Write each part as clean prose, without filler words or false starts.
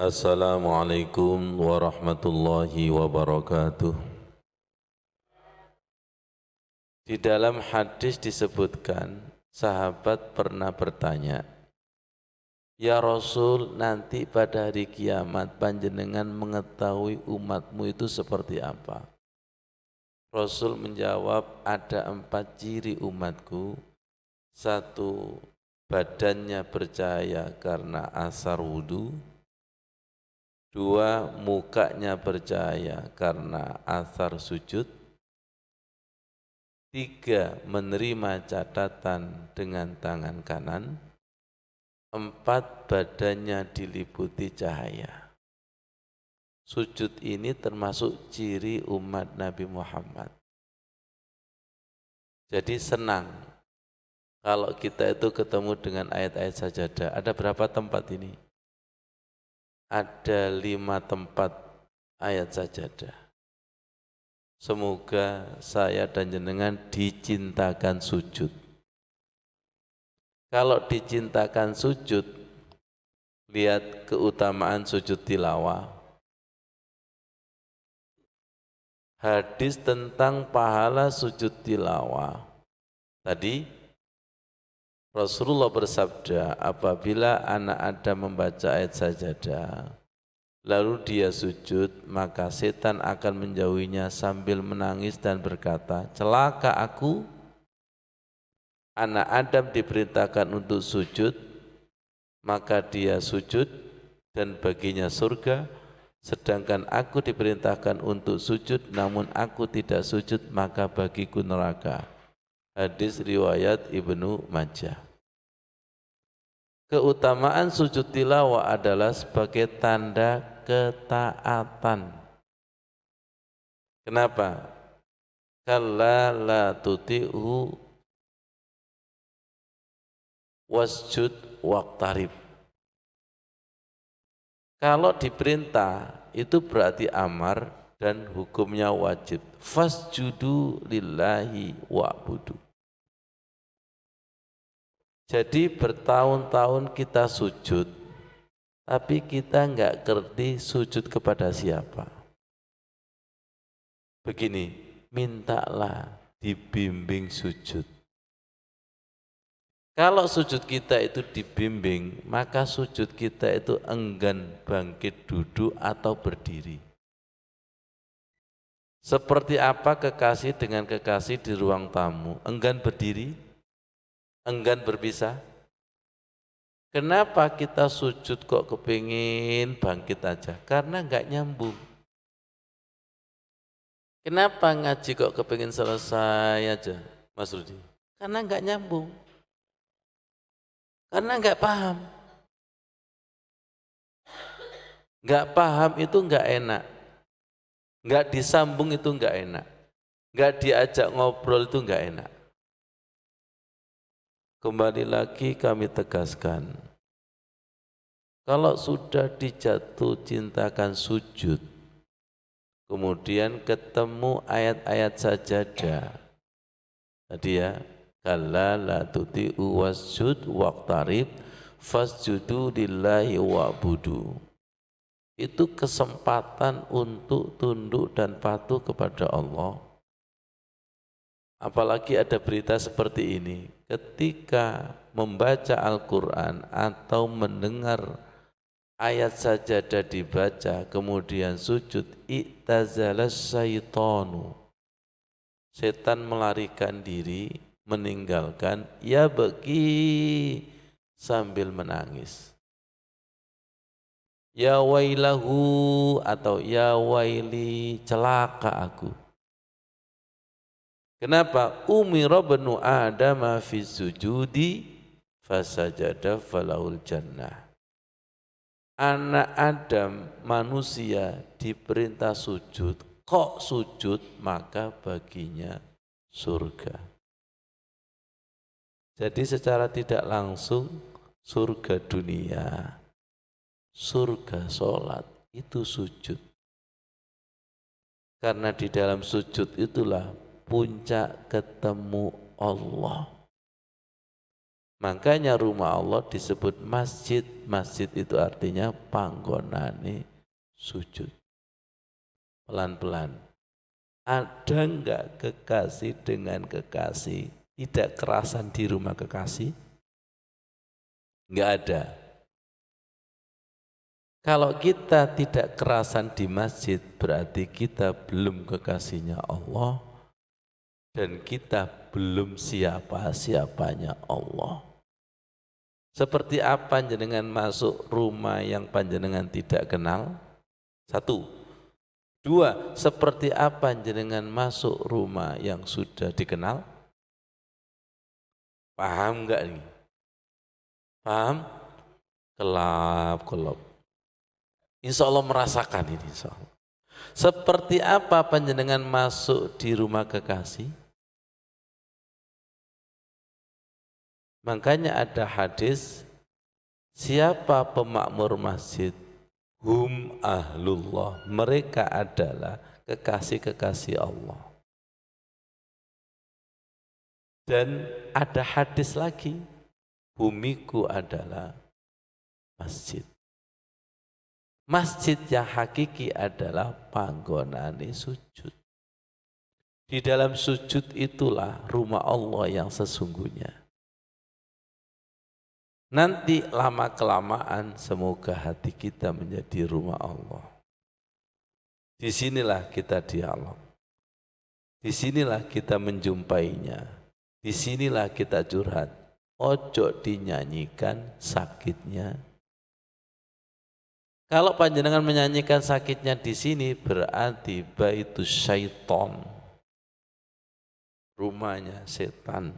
Assalamualaikum warahmatullahi wabarakatuh. Di dalam hadis disebutkan, sahabat pernah bertanya, "Ya Rasul, nanti pada hari kiamat panjenengan mengetahui umatmu itu seperti apa?" Rasul menjawab, "Ada 4 ciri umatku. Satu, badannya bercahaya karena asar wudu. Dua, mukanya bercahaya karena athar sujud. Tiga, menerima catatan dengan tangan kanan. Empat, badannya diliputi cahaya." Sujud ini termasuk ciri umat Nabi Muhammad. Jadi senang kalau kita itu ketemu dengan ayat-ayat sajadah. Ada berapa tempat ini? Ada 5 tempat ayat sajadah. Semoga saya dan jenengan dicintakan sujud. Kalau dicintakan sujud, lihat keutamaan sujud tilawah. Hadis tentang pahala sujud tilawah. Tadi Rasulullah bersabda, apabila anak Adam membaca ayat sajadah, lalu dia sujud, maka setan akan menjauhinya sambil menangis dan berkata, "Celaka aku, anak Adam diperintahkan untuk sujud, maka dia sujud dan baginya surga, sedangkan aku diperintahkan untuk sujud namun aku tidak sujud, maka bagiku neraka." Hadis riwayat Ibnu Majah. Keutamaan sujud tilawah adalah sebagai tanda ketaatan. Kenapa? Kalla la tuti'hu wasjud waqtarib. Kalau diperintah itu berarti amar dan hukumnya wajib. Fasjudu lillahi wa'budu. Jadi bertahun-tahun kita sujud, tapi kita enggak ngerti sujud kepada siapa. Begini, mintalah dibimbing sujud. Kalau sujud kita itu dibimbing, maka sujud kita itu enggan bangkit duduk atau berdiri. Seperti apa kekasih dengan kekasih di ruang tamu? Enggan berdiri? Enggan berpisah? Kenapa kita sujud kok kepingin bangkit aja? Karena enggak nyambung. Kenapa ngaji kok kepingin selesai aja, Mas Rudi? Karena enggak nyambung. Karena enggak paham. Enggak paham itu enggak enak. Enggak disambung itu enggak enak. Enggak diajak ngobrol itu enggak enak. Kembali lagi kami tegaskan, kalau sudah dijatuh cintakan sujud, kemudian ketemu ayat-ayat sajadah, tadi ya, kalla la tuti'u wasjud waqtarib fasjudu lillahi wa'budu. Itu kesempatan untuk tunduk dan patuh kepada Allah. Apalagi ada berita seperti ini, ketika membaca Al-Quran atau mendengar ayat sajadah dibaca, kemudian sujud, i'tazalas syaitanu, setan melarikan diri, meninggalkan, ya beki, sambil menangis. Ya wailahu atau ya waili, celaka aku. Kenapa? Umira bnu Adam fi sujudi fasajada falahul jannah. Anak Adam manusia diperintah sujud, kok sujud maka baginya surga. Jadi secara tidak langsung surga dunia, surga sholat itu sujud. Karena di dalam sujud itulah puncak ketemu Allah. Makanya rumah Allah disebut masjid. Masjid itu artinya panggonane sujud. Pelan-pelan. Ada enggak kekasih dengan kekasih tidak kerasan di rumah kekasih? Enggak ada. Kalau kita tidak kerasan di masjid, berarti kita belum kekasihnya Allah dan kita belum siapa-siapanya Allah. Seperti apa jenengan masuk rumah yang panjenengan tidak kenal? 1. 2. Seperti apa jenengan masuk rumah yang sudah dikenal? Paham enggak nih? Paham? Kelap. Insya Allah merasakan ini, insya Allah. Seperti apa panjenengan masuk di rumah kekasih? Makanya ada hadis, siapa pemakmur masjid? Hum ahlullah, mereka adalah kekasih-kekasih Allah. Dan ada hadis lagi, bumiku adalah masjid. Masjid yang hakiki adalah panggonane sujud. Di dalam sujud itulah rumah Allah yang sesungguhnya. Nanti lama-kelamaan semoga hati kita menjadi rumah Allah. Disinilah kita dialog. Disinilah kita menjumpainya. Disinilah kita curhat. Ojo dinyanyikan sakitnya. Kalau panjenengan menyanyikan sakitnya di sini berarti baitus syaiton, rumahnya setan.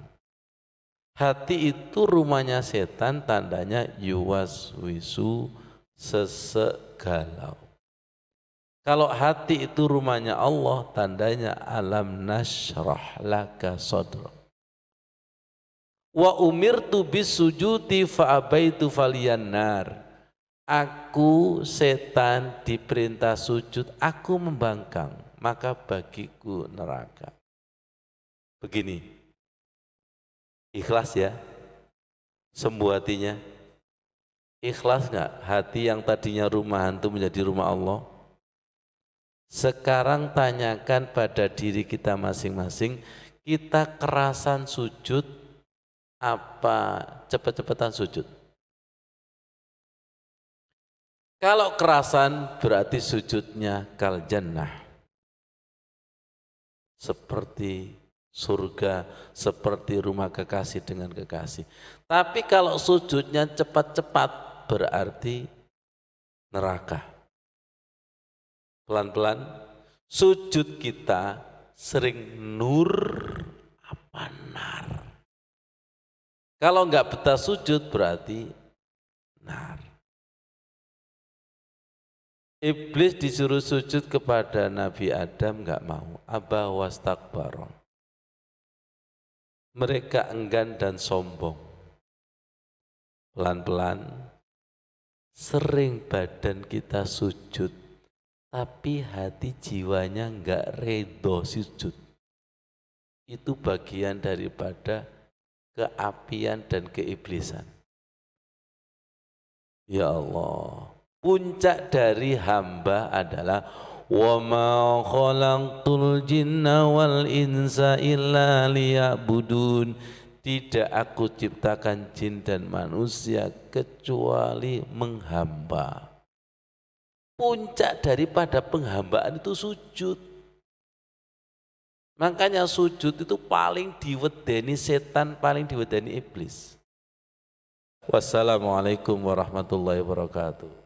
Hati itu rumahnya setan, tandanya yuwaswisu sesegalau. Kalau hati itu rumahnya Allah, tandanya alam nasyrah laka sadrak. Wa umirtu bisujudi fa abaitu faliyannar. Aku setan diperintah sujud, aku membangkang, maka bagiku neraka. Begini, ikhlas ya, sembuh hatinya. Ikhlas enggak hati yang tadinya rumah hantu menjadi rumah Allah? Sekarang tanyakan pada diri kita masing-masing, kita kerasan sujud apa cepet-cepetan sujud? Kalau kerasan berarti sujudnya kal jannah. Seperti surga, seperti rumah kekasih dengan kekasih. Tapi kalau sujudnya cepat-cepat berarti neraka. Pelan-pelan, sujud kita sering nur apa nar. Kalau enggak betah sujud berarti nar. Iblis disuruh sujud kepada Nabi Adam enggak mau. Aba wastakbara. Mereka enggan dan sombong. Pelan-pelan sering badan kita sujud, tapi hati jiwanya enggak redo sujud. Itu bagian daripada keapian dan keiblisan. Ya Allah, puncak dari hamba adalah wa ma khalaqtul jinna wal insa illa liya'budun. Tidak aku ciptakan jin dan manusia kecuali menghamba. Puncak daripada penghambaan itu sujud. Makanya sujud itu paling diwedeni setan, paling diwedeni iblis. Wassalamualaikum warahmatullahi wabarakatuh.